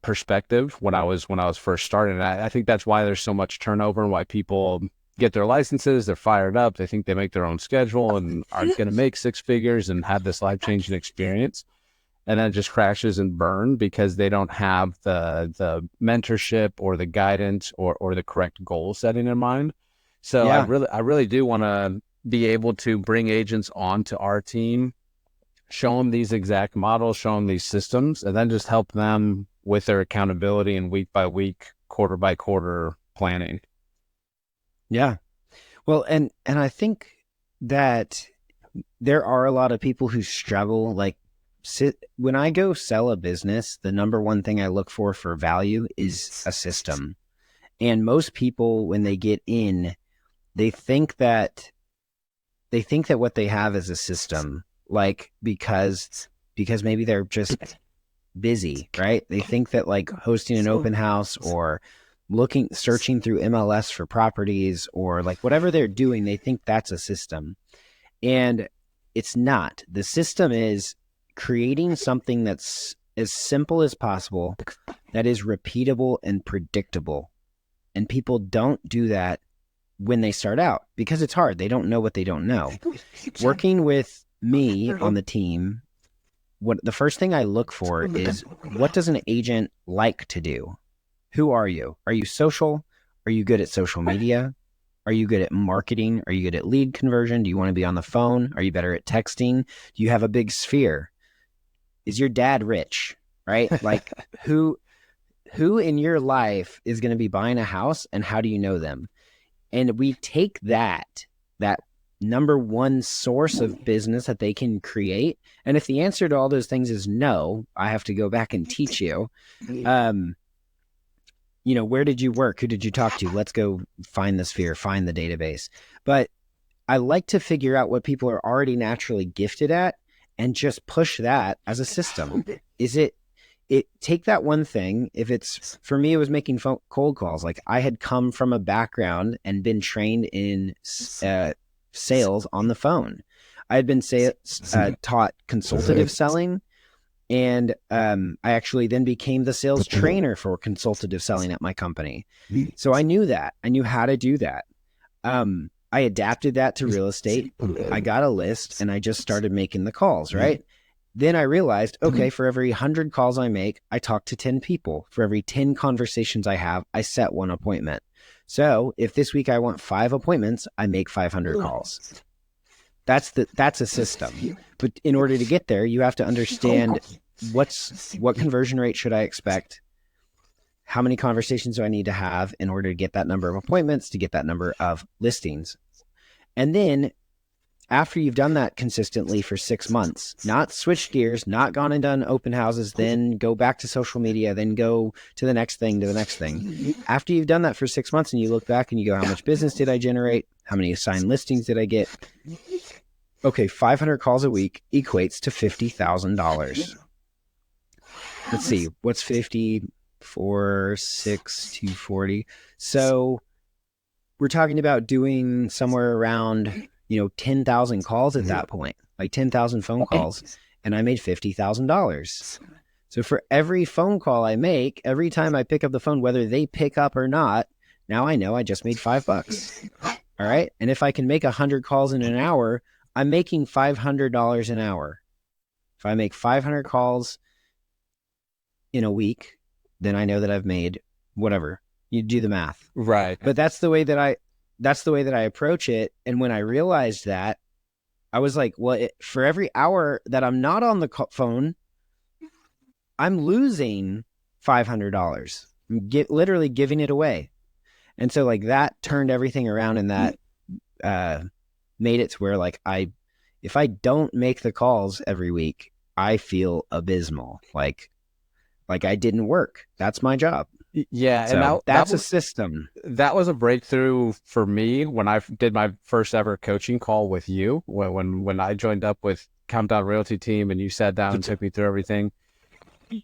perspective when I was first starting. And I think that's why there's so much turnover and why people get their licenses, they're fired up, they think they make their own schedule and are going to make 6 figures and have this life-changing experience. And then it just crashes and burn because they don't have the mentorship or the guidance or the correct goal setting in mind. So yeah. I really do want to be able to bring agents onto our team, show them these exact models, show them these systems, and then just help them with their accountability and week by week, quarter by quarter planning.
Yeah. Well, and I think that there are a lot of people who struggle. Like, when I go sell a business, the number one thing I look for value is a system. And most people, when they get in, they think that what they have is a system, like, because maybe they're just busy, right? They think that like hosting an open house or searching through MLS for properties, or like whatever they're doing, they think that's a system. And it's not. The system is creating something that's as simple as possible, that is repeatable and predictable. And people don't do that when they start out because it's hard. They don't know what they don't know. Working with me on the team, the first thing I look for is, what does an agent like to do? Who are you? Are you social? Are you good at social media? Are you good at marketing? Are you good at lead conversion? Do you want to be on the phone? Are you better at texting? Do you have a big sphere? Is your dad rich? Right? Like who in your life is going to be buying a house, and how do you know them? And we take that number one source of business that they can create. And if the answer to all those things is no, I have to go back and teach you. Where did you work? Who did you talk to? Let's go find the sphere, find the database. But I like to figure out what people are already naturally gifted at and just push that as a system. Take that one thing. If it's, for me, it was making cold calls. Like I had come from a background and been trained in sales on the phone. I had been taught consultative selling. And I actually then became the sales trainer for consultative selling at my company. So I knew that. I knew how to do that. I adapted that to real estate. I got a list and I just started making the calls, right? Then I realized, okay, for every 100 calls I make, I talk to 10 people. For every 10 conversations I have, I set one appointment. So if this week I want 5 appointments, I make 500 calls. That's a system. But in order to get there, you have to understand what conversion rate should I expect? How many conversations do I need to have in order to get that number of appointments, to get that number of listings? And then after you've done that consistently for 6 months, not switched gears, not gone and done open houses, then go back to social media, then go to the next thing, After you've done that for 6 months and you look back and you go, how much business did I generate? How many assigned listings did I get? Okay, 500 calls a week equates to $50,000. Let's see, what's 50, 4, 6, 240? So we're talking about doing somewhere around 10,000 calls at that point, like 10,000 phone calls, and I made $50,000. So for every phone call I make, every time I pick up the phone, whether they pick up or not, now I know I just made $5. All right. And if I can make 100 calls in an hour, I'm making $500 an hour. If I make 500 calls in a week, then I know that I've made whatever. You do the math.
Right.
But that's the way that I approach it. And when I realized that, I was like, well, for every hour that I'm not on the phone, I'm losing $500. I'm literally giving it away. And so like that turned everything around, and that made it to where like if I don't make the calls every week, I feel abysmal. Like I didn't work. That's my job.
Yeah,
so
and
that's a system.
That was a breakthrough for me when I did my first ever coaching call with you. When I joined up with Countdown Realty Team, and you sat down and took me through everything.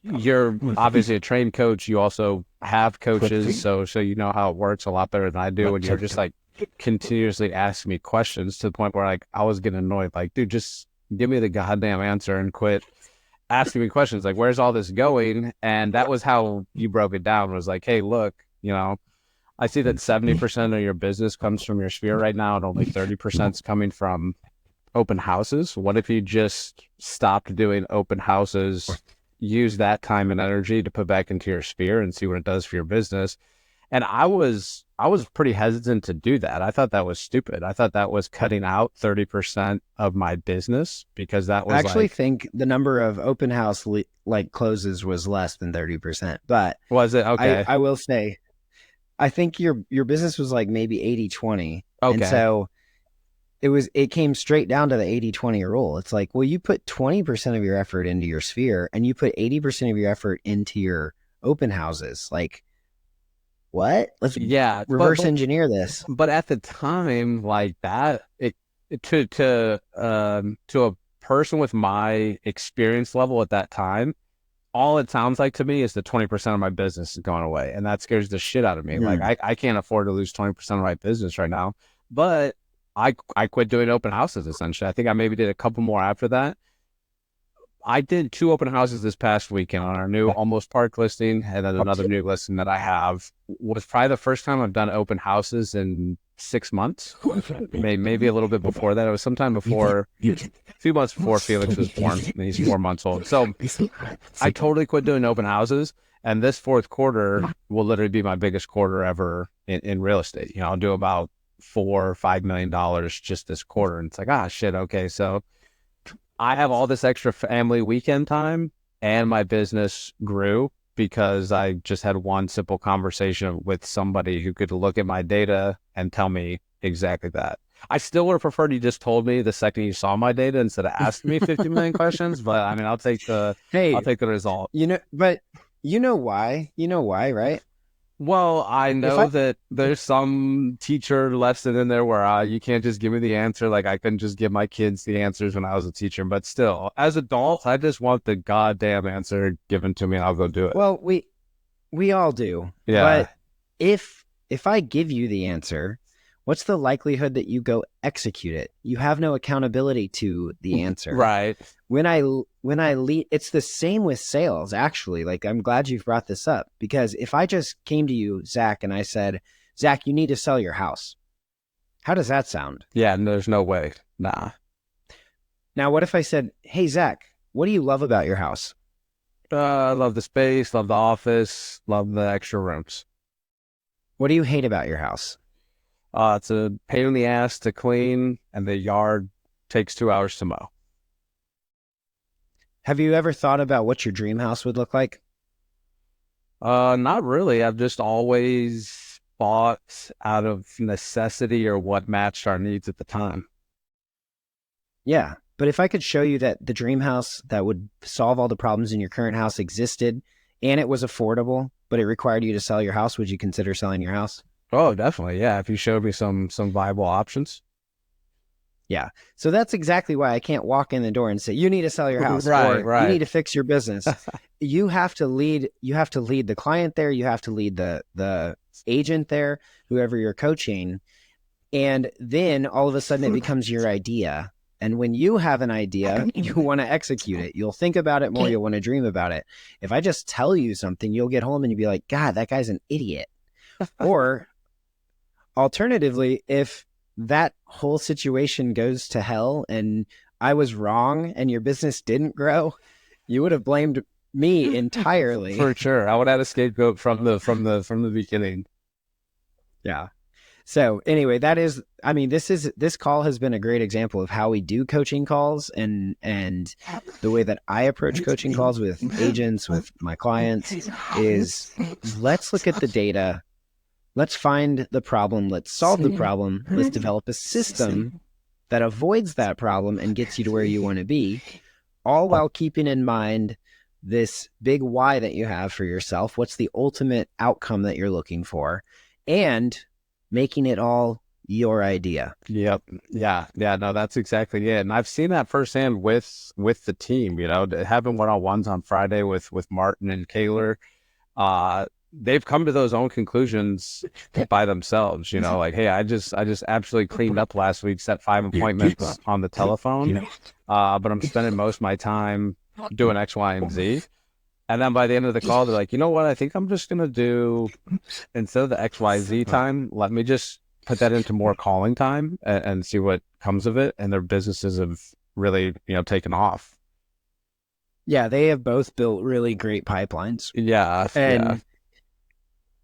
You're obviously a trained coach. You also have coaches, so you know how it works a lot better than I do. And you're just like continuously asking me questions to the point where like I was getting annoyed. Like, dude, just give me the goddamn answer and quit asking me questions. Like, where's all this going? And that was how you broke it down. Was like, hey, look, I see that 70% of your business comes from your sphere right now, and only 30% is coming from open houses. What if you just stopped doing open houses? Use that time and energy to put back into your sphere and see what it does for your business. And I was pretty hesitant to do that. I thought that was stupid. I thought that was cutting out 30% of my business, because that was
I actually think the number of open house closes was less than 30%. But
was it? Okay.
I will say, I think your business was like maybe 80-20.
Okay.
And so it came straight down to the 80-20 rule. It's like, well, you put 20% of your effort into your sphere and you put 80% of your effort into your open houses. Like, what? Let's reverse engineer this.
But at the time, like that, to a person with my experience level at that time, all it sounds like to me is that 20% of my business is going away. And that scares the shit out of me. Like I can't afford to lose 20% of my business right now. But I quit doing open houses essentially. I think I maybe did a couple more after that. I did 2 open houses this past weekend on our new Almost Park listing, and then another new listing that I have. Was probably the first time I've done open houses in 6 months, maybe a little bit before that. It was sometime before, a few months before Felix was born, and he's 4 months old. So I totally quit doing open houses, and this fourth quarter will literally be my biggest quarter ever in real estate. You know, I'll do about $4 or $5 million just this quarter, and it's like, shit, okay, so I have all this extra family weekend time, and my business grew because I just had one simple conversation with somebody who could look at my data and tell me exactly that. I still would have preferred you just told me the second you saw my data instead of asking me 50 million questions, but I mean, I'll take the result.
But you know why, right?
Well, I know that there's some teacher lesson in there where you can't just give me the answer. Like I couldn't just give my kids the answers when I was a teacher, but still, as adults, I just want the goddamn answer given to me and I'll go do it.
Well, we all do.
Yeah.
But if I give you the answer, what's the likelihood that you go execute it? You have no accountability to the answer.
Right.
When I lead, it's the same with sales, actually. Like, I'm glad you've brought this up, because if I just came to you, Zach, and I said, Zach, you need to sell your house. How does that sound?
Yeah, there's no way. Nah.
Now, what if I said, hey, Zach, what do you love about your house?
I love the space, love the office, love the extra rooms.
What do you hate about your house?
It's a pain in the ass to clean, and the yard takes 2 hours to mow.
Have you ever thought about what your dream house would look like?
Not really. I've just always bought out of necessity or what matched our needs at the time.
Yeah, but if I could show you that the dream house that would solve all the problems in your current house existed, and it was affordable, but it required you to sell your house, would you consider selling your house?
Oh, definitely. Yeah. If you showed me some viable options.
Yeah. So that's exactly why I can't walk in the door and say, you need to sell your house,
Right.
you need to fix your business. You have to lead the client there. You have to lead the agent there, whoever you're coaching. And then all of a sudden it becomes your idea. And when you have an idea, you want to execute it. You'll think about it more. You'll want to dream about it. If I just tell you something, you'll get home and you'll be like, God, that guy's an idiot. Or alternatively, if that whole situation goes to hell and I was wrong and your business didn't grow, you would have blamed me entirely.
For sure. I would have a scapegoat from the beginning.
Yeah. So anyway, this call has been a great example of how we do coaching calls and the way that I approach coaching calls with agents, with my clients, is let's look at the data. Let's find the problem. Let's solve the problem. Let's develop a system that avoids that problem and gets you to where you want to be, all while keeping in mind this big why that you have for yourself. What's the ultimate outcome that you're looking for? And making it all your idea.
Yep. Yeah. No, that's exactly it. And I've seen that firsthand with the team, having one-on-ones on Friday with Martin and Kaler. They've come to those own conclusions by themselves, like, hey, I just absolutely cleaned up last week, set 5 appointments on the telephone, but I'm spending most of my time doing X, Y, and Z. And then by the end of the call, they're like, you know what? I think I'm just going to do, instead of the X, Y, Z time, let me just put that into more calling time and see what comes of it. And their businesses have really, taken off.
Yeah, they have both built really great pipelines.
Yeah.
And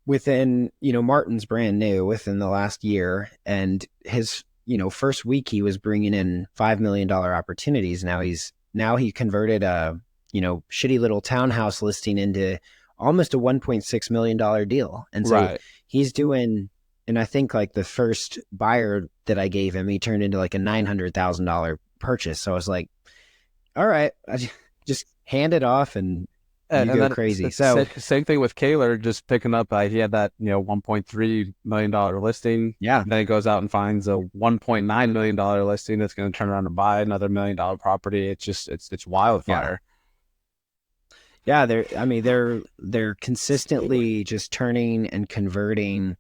within, Martin's brand new within the last year, and his, first week he was bringing in $5 million opportunities. Now he converted a, shitty little townhouse listing into almost a $1.6 million deal. And so he's doing, and I think like the first buyer that I gave him, he turned into like a $900,000 purchase. So I was like, all right, I just hand it off and go crazy. So
same thing with Kaler, just picking up, he had that, $1.3 million listing.
Yeah.
And then he goes out and finds a $1.9 million listing that's going to turn around and buy another $1 million property. It's just, it's wildfire.
Yeah, they're consistently just turning and converting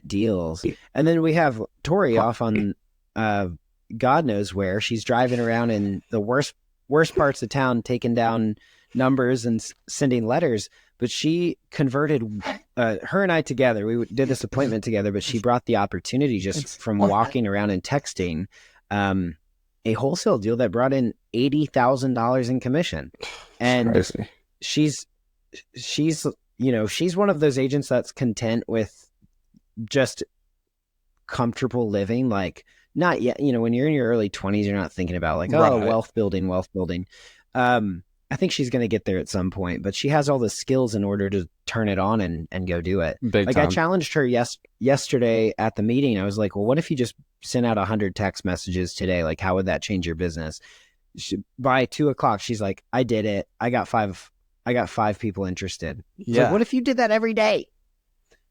deals. And then we have Tori off on uh God knows where. She's driving around in the worst parts of town taking down numbers and sending letters, but she converted her and I together. We did this appointment together, but she brought the opportunity just from walking around and texting a wholesale deal that brought in $80,000 in commission. And
Crazy.
she's she's she's one of those agents that's content with just comfortable living, like not yet, when you're in your early 20s, you're not thinking about like, oh,
Right.
wealth building. I think she's going to get there at some point, but she has all the skills in order to turn it on and go do it.
Big
Like I
time.
challenged her yesterday at the meeting. I was like, well, what if you just sent out 100 text messages today? Like, how would that change your business? By 2:00, she's like, I did it. I got five people interested. It's
Yeah.
like, what if you did that every day?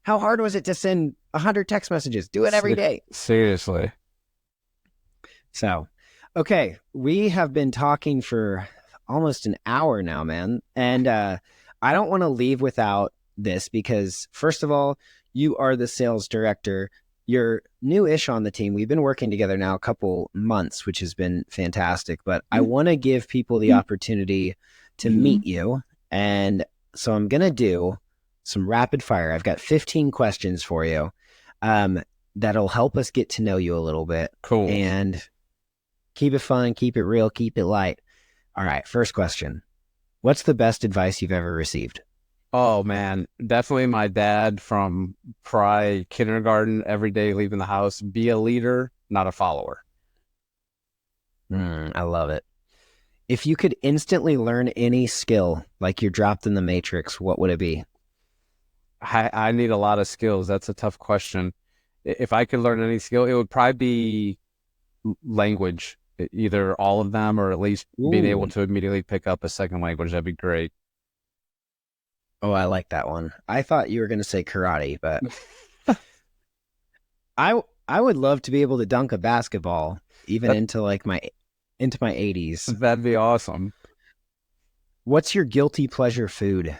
How hard was it to send 100 text messages? Do it every day.
Seriously.
So, okay, we have been talking for almost an hour now, man. And I don't want to leave without this because, first of all, you are the sales director. You're new-ish on the team. We've been working together now a couple months, which has been fantastic. But I want to give people the opportunity to meet you. And so I'm going to do some rapid fire. I've got 15 questions for you that'll help us get to know you a little bit.
Cool.
And keep it fun, keep it real, keep it light. All right, first question. What's the best advice you've ever received?
Oh man, definitely my dad from probably kindergarten, every day leaving the house, be a leader, not a follower.
I love it. If you could instantly learn any skill, like you're dropped in the Matrix, what would it be?
I need a lot of skills. That's a tough question. If I could learn any skill, it would probably be language, either all of them or at least being able to immediately pick up a second language. That'd be great.
Oh, I like that one. I thought you were going to say karate, but I would love to be able to dunk a basketball even into my 80s.
That'd be awesome.
What's your guilty pleasure food?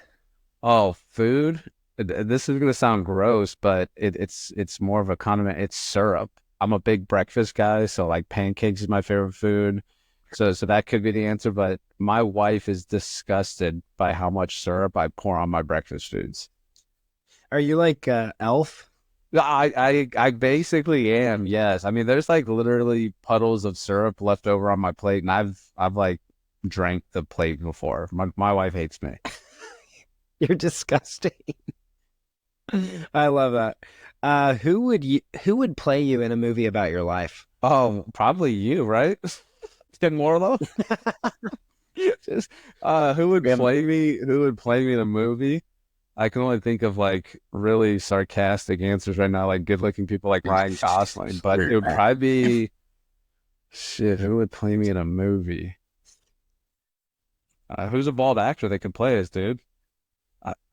Oh, food. This is gonna sound gross, but it's more of a condiment. It's syrup. I'm a big breakfast guy, so like pancakes is my favorite food. So that could be the answer, but my wife is disgusted by how much syrup I pour on my breakfast foods.
Are you like Elf?
I basically am, yes. I mean, there's like literally puddles of syrup left over on my plate, and I've like drank the plate before. My wife hates me.
You're disgusting. I love that. Who would play you in a movie about your life?
Oh, probably you, right? Ken Warlow? Just who would play me? Who would play me in a movie? I can only think of like really sarcastic answers right now, like good-looking people like Ryan Gosling. But it would probably be shit. Who would play me in a movie? Who's a bald actor that could play us, dude?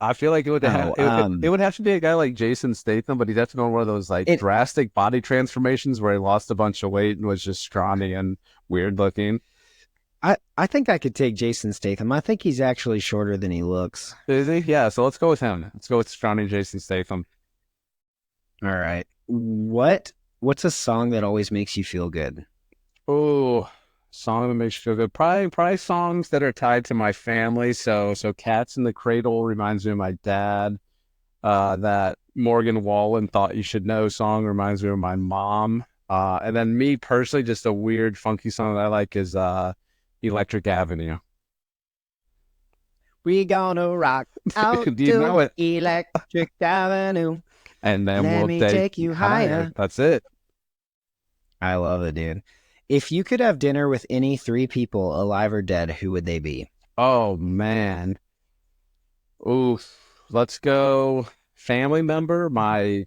I feel like it would it would have to be a guy like Jason Statham, but he'd have to go on one of those like drastic body transformations where he lost a bunch of weight and was just scrawny and weird looking.
I think I could take Jason Statham. I think he's actually shorter than he looks.
Is he? Yeah, so let's go with him. Let's go with scrawny Jason Statham.
All right. What's a song that always makes you feel good?
Oh, song that makes you feel good. Probably songs that are tied to my family. So Cats in the Cradle reminds me of my dad. That Morgan Wallen Thought You Should Know song reminds me of my mom. And then me personally, just a weird, funky song that I like is Electric Avenue.
We gonna rock out
Do you know it?
Electric Avenue.
And then
Let
we'll
me take you higher.
That's it.
I love it, dude. If you could have dinner with any three people, alive or dead, who would they be?
Oh, man. Ooh, let's go family member, my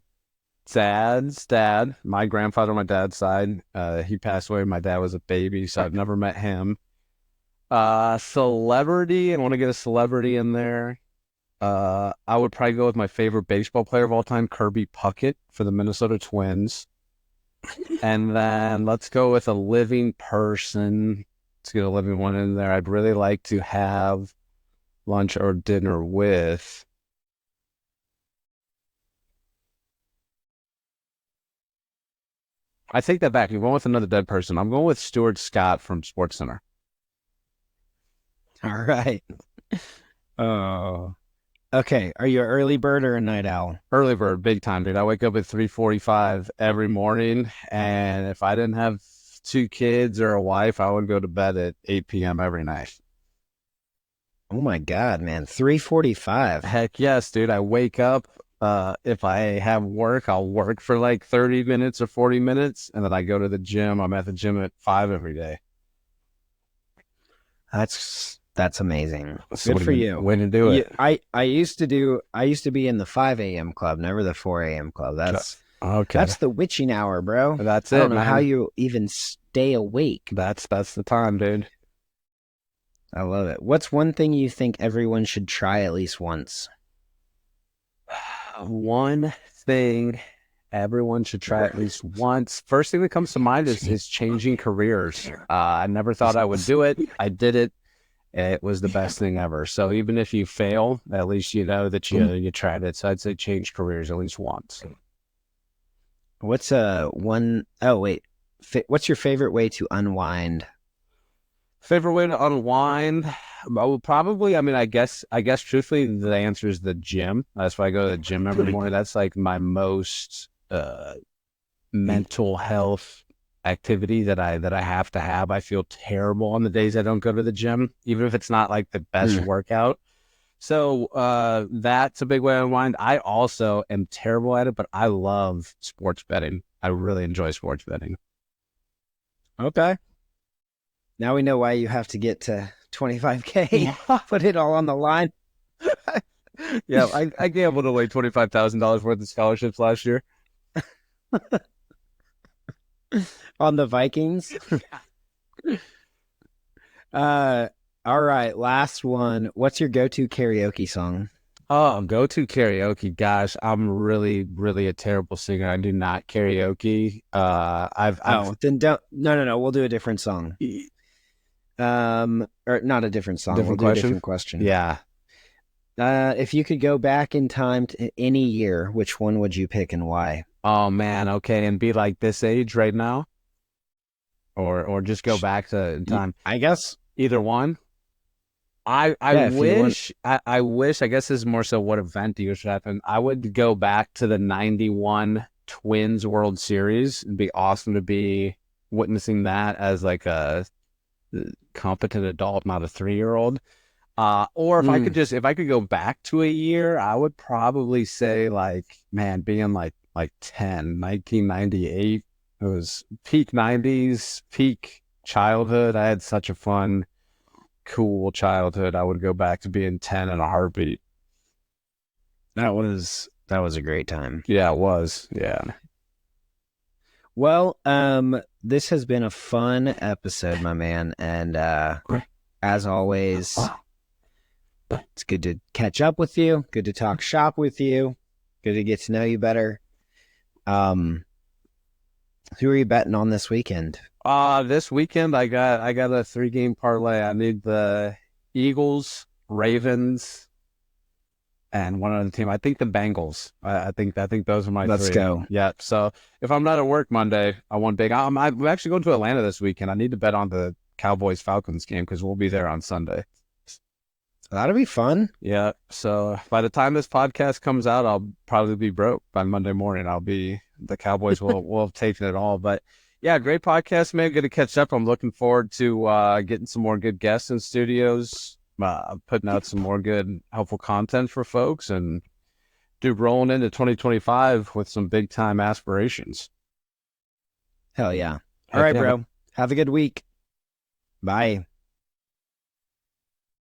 dad's dad, my grandfather on my dad's side. He passed away when my dad was a baby, so I've never met him. Celebrity, I want to get a celebrity in there. I would probably go with my favorite baseball player of all time, Kirby Puckett for the Minnesota Twins. And then let's go with a living person. Let's get a living one in there. I'd really like to have lunch or dinner with. I take that back. You're going with another dead person. I'm going with Stuart Scott from SportsCenter.
All right. Oh. Okay. Are you an early bird or a night owl?
Early bird, big time, dude. I wake up at 3:45 every morning, and if I didn't have two kids or a wife, I would go to bed at 8 p.m. every night.
Oh my God, man. 3:45.
Heck yes, dude. I wake up. If I have work, I'll work for like 30 minutes or 40 minutes, and then I go to the gym. I'm at the gym at 5 every day.
That's amazing.
So
Good for you.
Way to do it.
I used to be in the 5 a.m. club, never the 4 a.m. club. That's the witching hour, bro.
That's
I
it,
don't know
man.
how you even stay awake.
That's the time, dude.
I love it. What's one thing you think everyone should try at least once?
One thing everyone should try at least once. First thing that comes to mind is changing careers. I never thought I would do it. I did it. It was the best thing ever. So even if you fail, at least you know that you tried it. So I'd say change careers at least once.
What's one oh wait. What's your favorite way to unwind?
Favorite way to unwind? Well, probably, I guess truthfully, the answer is the gym. That's why I go to the gym every morning. That's like my most mental health activity that I have to have. I feel terrible on the days I don't go to the gym, even if it's not like the best workout. So that's a big way to unwind. I also am terrible at it, but I love sports betting. I really enjoy sports betting.
Okay. Now we know why you have to get to 25K. Put it all on the line.
Yeah, I gambled away $25,000 worth of scholarships last year.
On the Vikings. All right, last one. What's your go-to karaoke song?
Oh, go-to karaoke. Gosh, I'm really, really a terrible singer. I do not karaoke.
Then don't. No. We'll do a different song. Or not a different song.
Different
we'll do
question?
a different question.
Yeah.
If you could go back in time to any year, which one would you pick and why?
Oh man, okay, and be like this age right now, or just go back to time.
I guess
Either one. I wish. I wish. I guess this is more so what event do you wish happened. I would go back to the '91 Twins World Series. It'd be awesome to be witnessing that as like a competent adult, not a 3-year-old. Or if I could go back to a year, I would probably say like, man, being like 1998. It was peak 90s, peak childhood. I had such a fun, cool childhood. I would go back to being 10 in a heartbeat.
that was a great time.
Yeah, it was. Yeah.
Well, this has been a fun episode, my man, and as always, it's good to catch up with you. Good to talk shop with you. Good to get to know you better. Who are you betting on this weekend?
This weekend I got a 3-game parlay. I need the Eagles, Ravens, and one other team. I think the Bengals. I think those are my
Let's
3.
go.
Yeah. So if I'm not at work Monday, I want big. I'm actually going to Atlanta this weekend. I need to bet on the Cowboys-Falcons game because we'll be there on Sunday.
That'll be fun.
Yeah. So by the time this podcast comes out, I'll probably be broke by Monday morning. The Cowboys will have taken it all. But yeah, great podcast, man. Good to catch up. I'm looking forward to getting some more good guests in studios, putting out some more good, helpful content for folks, and rolling into 2025 with some big time aspirations.
Hell yeah. All right, bro. Have a good week. Bye.